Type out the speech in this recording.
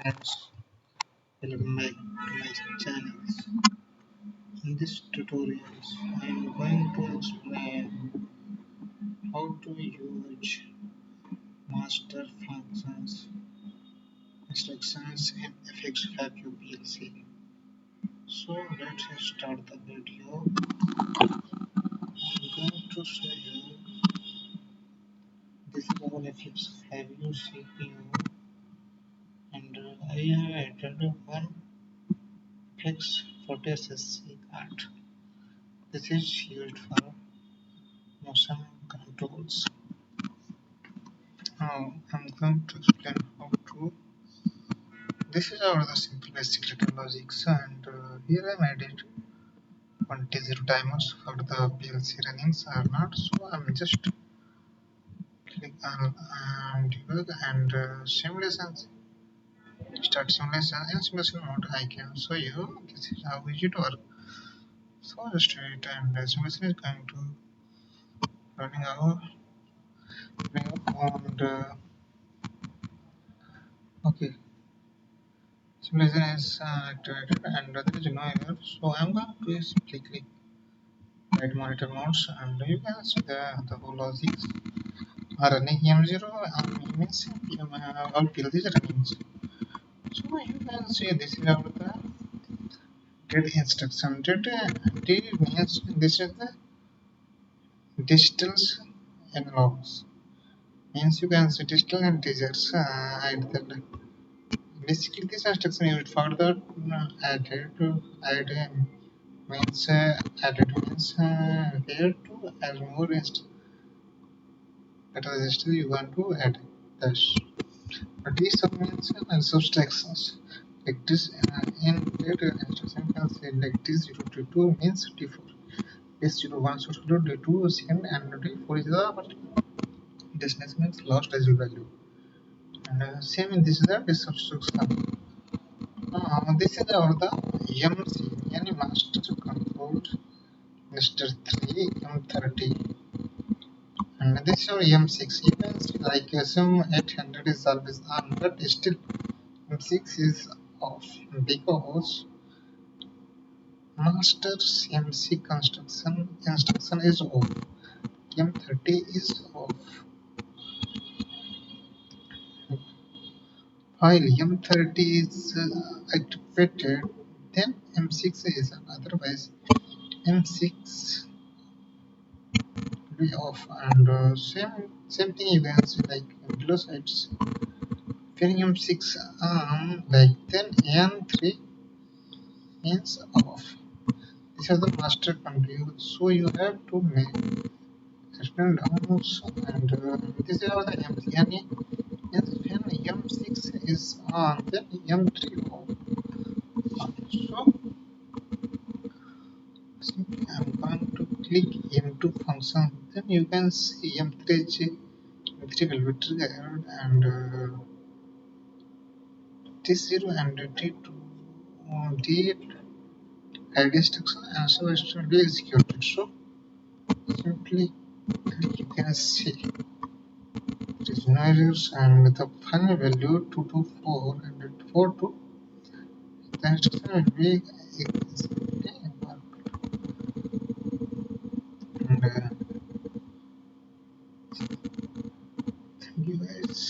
friends, welcome back to my channel. In this tutorial, I am going to explain how to use master functions instructions in FX5U PLC. So let's start the video. I'm going to show you this is our FX5U CPU, and I have added one FX40SSC card. This is used for motion controls. Now I'm going to explain how to. This is our the simple basic little logics, and here I made it 20 timers for the PLC runnings or not. So I'm just click on debug and simulations. Start simulation. In simulation mode, I can show you this is how it works. So just wait, and simulation is going to running out. And okay. Simulation is activated and there is no error. So I'm going to simply click right monitor modes and you can see the whole logics are running M0 means all PLCs running. So you can see this is our the did instruction. Did means this is the digital analogs. Means you can see digital and digits at the basically this instruction used for the added to add means added means here to add more that register you want to add dash. But these sub means subtractions like this in data instruction can say like D0 D2 means D4. D01 should include D2 second and D4 is the distance means lost residual value. And same in this is the subtraction. This is our the MC yani master control Mr. 3 M30 and this is your M6. You can see like assume 800 is always on but still M6 is off because master's MC construction instruction is off. M30 is off. While M30 is activated, then M6 is on. Otherwise M6 will be off and same thing you can see like below sides. When M6 on like then N3 means off. This is the master control, so you have to make external downloads and this is how the MC when M6 is on then M3 off. So simply I'm going to click M2 function, then you can see M3 will be triggered and T0 and T2 D8 ID instruction and so it will be executed. So simply click, you can see it is no errors and the final value 224 and 42 the instruction will be